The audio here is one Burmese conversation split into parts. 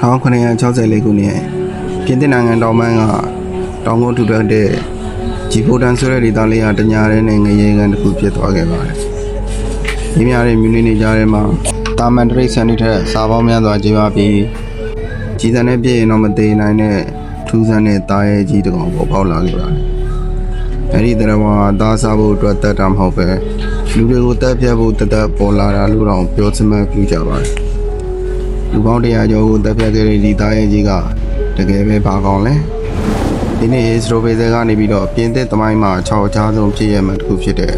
1964ခုနှစ်ပြင်သစ်နိုင်ငံတောင်ပိုင်းကတောင်ကုန်းထူထပ်တဲ့ဂျီဖိုတန်ဆိုတဲ့ဒေသလေးဟာတညာရဲနဲ့ငရေကန်တစ်ခုဖြစ်သွားခဲ့ပါတယ်။မြများတဲ့မြူနေနေကြတဲ့မှာတာမန်တရိတ်ဆန်တွေထက်စားပေါင်းများစွာကြီးပါပြီးကြီးစံနဲ့ပြည့်ရင်တော့မသေးနိုင်တဲ့ထူးဆန်းတဲ့သားရဲကြီးတစ်ကောင်ပေါ်ပေါက်လာခဲ့ပါတယ်။အဲဒီတရဝါသားစားဖို့အတွက်တတ်တာမဟုတ်ပဲလူတွေကိုတက်ပြတ်ဖို့တတ်ပေါ်လာတာလို့တော့ပြောစမှပြကြပါတယ်။လူပေါင်း100ကျော်ကိုတက်ပြတ်ခဲ့တဲ့ဒီသားရဲကြီးကတကယ်ပဲဘာကောင်းလဲဒီနေ့စတိုဘေဇဲကနေပြီးတော့ပြင်သစ်သမိုင်းမှာ6ချားဆုံးဖြစ်ရမှတစ်ခုဖြစ်တဲ့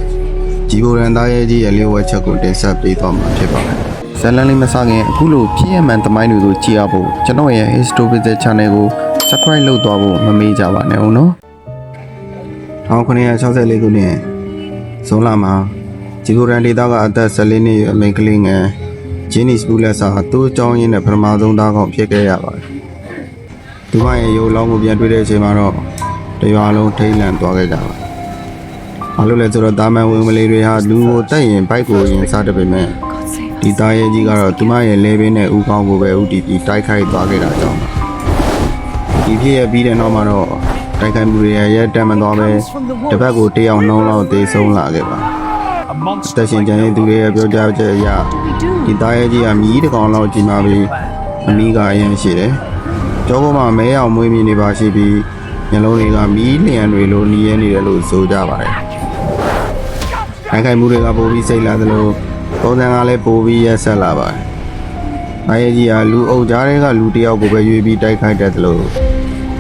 ဂျီဘိုရန်သားရဲကြီးရဲ့လျှို့ဝှက်ချက်ကိုတင်ဆက်ပေးသွားမှာဖြစ်ပါတယ်ဇလန်လေးမစခင်အခုလိုဖြစ်ရမှန်သမိုင်းတွေကိုကြည့်ရဖို့ကျွန်တော်ရဲ့ Histobezer Channel ကို Subscribe လုပ်သွားဖို့မမေ့ကြပါနဲ့ဦးနော်1964ခုနှစ်ဇွန်လမှာဂျီဘိုရန်ဒေသကအသက်14နှစ်အမိန်ကလေးငယ်ဂျင်းနီစပူလက်စာသူ့အကြောင်းရင်းနဲ့ပထမဆုံးသားကောင်ဖြစ်ခဲ့ရပါတယ်။သူမရဲ့ရုပ်လောင်းကိုပြန်တွေ့တဲ့အချိန်မှာတော့တရွာလုံးထိတ်လန့်သွားခဲ့ကြပါတယ်။ဘာလို့လဲဆိုတော့တာမန်ဝင်မလေးတွေဟာလူကိုတက်ရင်ဘိုက်ကိုရင်စားတတ်ပေမဲ့ဒီသားရဲကြီးကတော့သူမရဲ့လေပင်နဲ့ဥကောင်းကိုပဲဥတီပြီးတိုက်ခိုက်သွားခဲ့တာကြောင့်ဒီဖြစ်ရပြီးတဲ့နောက်မှာတော့တိုက်ခိုက်မှုတွေရဲ့တက်မသွားပဲတစ်ပတ်ကို1ယောက်နှုံးလောက်သေဆုံးလာခဲ့ပါတက်ရှင်ကျန်တဲ့သူတွေရဲ့ပြောကြားချက်အရဒီသားရဲကြီးကမြည်တစ်ကောင်လောက်ကြီးမှပြီးအမီးကအရင်ရှိတယ်။ကြောပေါ်မှာမဲအောင်မွေးမြင်နေပါရှိပြီးမျက်လုံးတွေကမီးလျံတွေလိုနီးရဲနေတယ်လို့ဆိုကြပါတယ်။ခိုင်မှုတွေကပိုပြီးစိတ်လာသလိုပုံစံကလည်းပိုပြီးရက်ဆက်လာပါတယ်။သားရဲကြီးကလူအုပ်ကြားတွေကလူတယောက်ကိုပဲရွေးပြီးတိုက်ခိုက်တဲ့သလို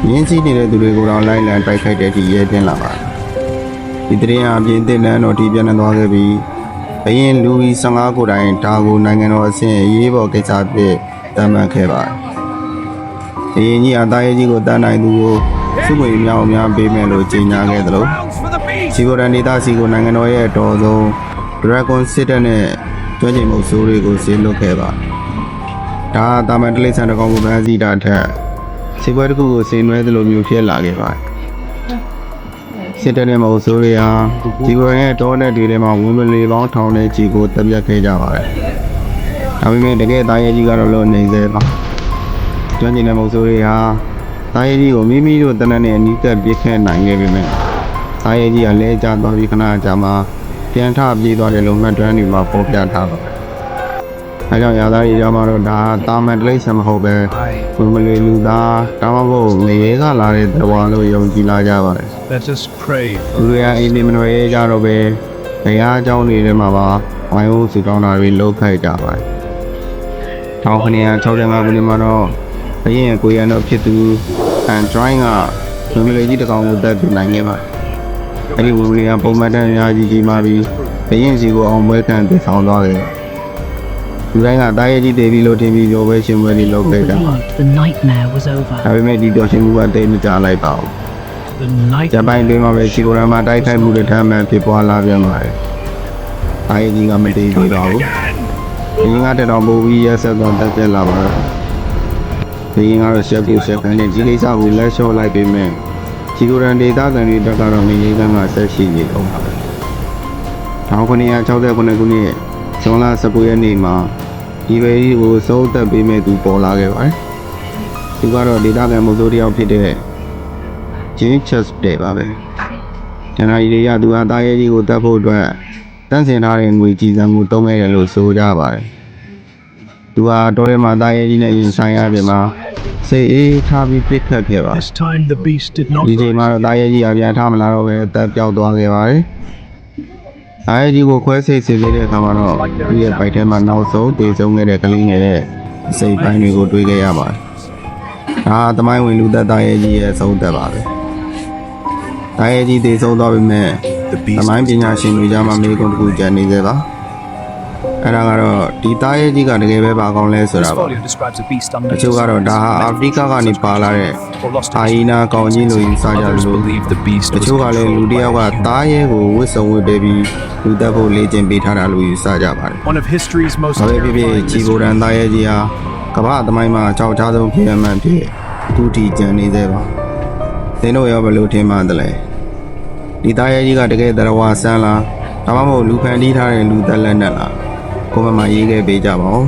ရင်းစည်းနေတဲ့သူတွေကိုတော့လိုက်လံတိုက်ခိုက်တဲ့အထိရဲတင်လာပါတယ်။ဒီတရင်အပြင်တင်တန်းတော်ဒီပြန်သွားခဲ့ပြီးဘရင်လူကြီး15ကိုတိုင်ဒါကိုနိုင်ငံတော်အဆင့်ရေးပေါ်ကိစ္စဖြစ်တမ်းမှတ်ခဲ့ပါတယ်။ဘရင်ကြီးအသားရဲကြီးကိုတန်းနိုင်သူကိုစုငွေမြောက်များပေးမယ်လို့ကြေညာခဲ့သလိုဂျီဘိုရန်ဒေသစီကိုနိုင်ငံတော်ရဲ့အတော်ဆုံး Dragon စစ်တပ်နဲ့ကျွမ်းကျင်မှုစိုးတွေကိုဆေးလွတ်ခဲ့ပါတယ်။ဒါတာမန်တလိဆန်တကောင်ကိုဖမ်းဆီးတာထက်စစ်ပွဲတစ်ခုကိုဆင်နွှဲသလိုမျိုးဖြစ်လာခဲ့ပါတယ်။စစ်တပ်နဲ့မဟုတ်ဆိုးတွေဟာဂျီဘိုရန်ရဲ့တောနဲ့တွေထဲမှာဝင်းမလေးပေါင်းထောင်တဲ့ကြီးကိုတပ်ပြတ်ခဲ့ကြပါတယ်။ဒါပေမဲ့တကယ်သားရဲကြီးကတော့လို့နေသေးပါ။ကျွမ်းကျင်တဲ့မဟုတ်ဆိုးတွေဟာသားရဲကြီးကိုမိမိတို့တနက်နဲ့အနီးကပ်ပြစ်ခဲ့နိုင်ခဲ့ပေမဲ့သားရဲကြီးကလဲကျသွားပြီးခဏကြာမှပြန်ထပြေးသွားတယ်လို့မှတ်တမ်းတွေမှာပေါ်ပြထားပါတယ်။အဲကြောင့်ရာသားကြီးကြောင့်မှတော့ဒါတာမန်တလိဆန်မဟုတ်ပဲဝင်းမလေးလူသားတောင်းမဖို့ငရေကလာတဲ့တဝါလို့ယုံကြည်လာကြပါတယ်။ Let us pray. လူတွေအိမ်နေမလို့ရဲကြတော့ပဲတရားအကြောင်းတွေထဲမှာပါဝိုင်းဝန်းစုတောင်းတာတွေလုပ်ခိုက်ကြပါတယ်။1965ခုနှစ်မှာတော့ဘရင်ရဲ့ကိုရန်တော့ဖြစ်သူအန်ဒရိုင်းကဝင်းမလေးကြီးတစ်ကောင်ကိုတက်ပြနိုင်ခဲ့ပါတယ်။အဲဒီဝင်းမလေးကပုံမှန်တန်းအများကြီးကြီးမှပြီးဘရင်စီကိုအောင်ပွဲခံတည်ဆောင်သွားတယ်။လူတိုင်းကတားရဲကြီးတည်ပြီးလို့ထင်ပြီးရောပဲရှင်ပွဲတွေလုပ်ခဲ့ကြပါ The nightmare was over. ဒါပေမဲ့ဒီတော်ရှင်မှုကတိတ်မကြလိုက်ပါဘူး The night ဂျပန်တွင်မှာပဲစီကိုရန်မှာတိုက်ခိုက်မှုတွေထမ်းမှန်ဖြစ်ပွားလာပြန်ပါတယ်။အားကြီးကမတည်သေးပါဘူး။ဒီငါတက်တော်မူပြီးရက်ဆက်တော့တက်ပြက်လာပါတော့။ဒီငါတော့ရှက်ပြီးရှက်ခံတဲ့ဒီကိစ္စကိုလက်လျှော့လိုက်ပေမဲ့စီကိုရန်ဒေသခံတွေတက်ကတော့ငရေကန်းကဆက်ရှိနေအောင်ပါပဲ။1969ခုနှစ်ဇွန်လ19ရက်နေ့မှာဒီဘေးကိုစိုးသက်ပေးမဲ့သူပေါ်လာခဲ့ပါတယ်။သူကတော့ဒေသခံမုတ်ဆိုးတယောက်ဖြစ်တဲ့ဂျင်းချက်စ်တဲ့ပါပဲ။ဂျန်နာရီတွေကသူဟာတာရဲကြီးကိုတတ်ဖို့အတွက်တန်းစင်ထားတဲ့ငွေကြီးစံမှုသုံးခဲ့တယ်လို့ဆိုကြပါတယ်။သူဟာတော်ရဲမှာတာရဲကြီးနဲ့ရင်ဆိုင်ရပြင်မှာစိတ်အေးထားပြီးပြစ်ခတ်ခဲ့ပါ this time the beast did not ဒီချိန်မှာတော့တာရဲကြီးအပြန်ထားမလာတော့ပဲအသက်ပြောက်သွားခဲ့ပါတယ်။တာရဲကြီးကိုခွဲစိတ်စစ်တဲ့အခါမှာတော့သူ့ရဲ့ပိုက်ထဲမှာနောက်ဆုံးတည်ဆုံးခဲ့တဲ့ကလေးငယ်ရဲ့စိတ်ပိုင်းတွေကိုတွေးခဲ့ရပါတယ်။ဒါသမိုင်းဝင်လူသက်တာရဲကြီးရဲ့အဆုံးသက်ပါပဲ။တာရဲကြီးတည်ဆုံးသွားပြီမဲ့ the သ beast မိုင်းပညာရှင်တွေကြားမှာမေးခွန်းတစ်ခုကြံနေသေးပါအဲ့ဒါကတော့ဒီတာရဲကြီးကတကယ်ပဲဘာကောင်းလဲဆိုတာ This ပါ folio describes a beast တချို့ကတော့ဒါဟာအာဖရိကကနေပါလာတဲ့ or lost ဟာီနာကောင်ကြီးလို့ယူဆကြ others လို့ believe the beast တ was ချို့ကလည်းလူတစ်ယောက်ကတာရဲကိုဝစ်စုံဝစ်ပေးပြီးလူသက်ဖို့လေ့ကျင့်ပေးထားတာလို့ယူဆကြပါတယ် one of history's most ဘာပဲဖြစ်ဖြစ်ဂျီဘိုရန်တာရဲကြီးဟာကမ္ဘာသမိုင်းမှာ6ချားဆုံးဖြစ်ရမှန်ဖြစ်ခုထိကျန်နေသေးပါသင်တို့ရောဘယ်လိုထင်မှန်းသလဲဒီတာရဲကြီးကတကယ်တရဝါဆန်းလားဒါမှမဟုတ်လူဖန်တီးထားတဲ့လူသက်လက်နဲ့လားကိုမမရေးခဲ့ပေးကြပါဦး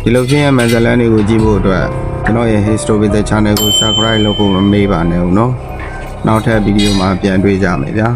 ဒီလိုဖြစ်ရမှန်ဇလန်တွေကိုကြည့်ဖို့အတွက်ကျွန်တော်ရဲ့ History with the Channel ကို Subscribe လုပ်ဖို့မမေ့ပါနဲ့ဦးနော်နောက်ထပ်ဗီဒီယိုမှာပြန်တွေ့ကြမယ်ဗျာ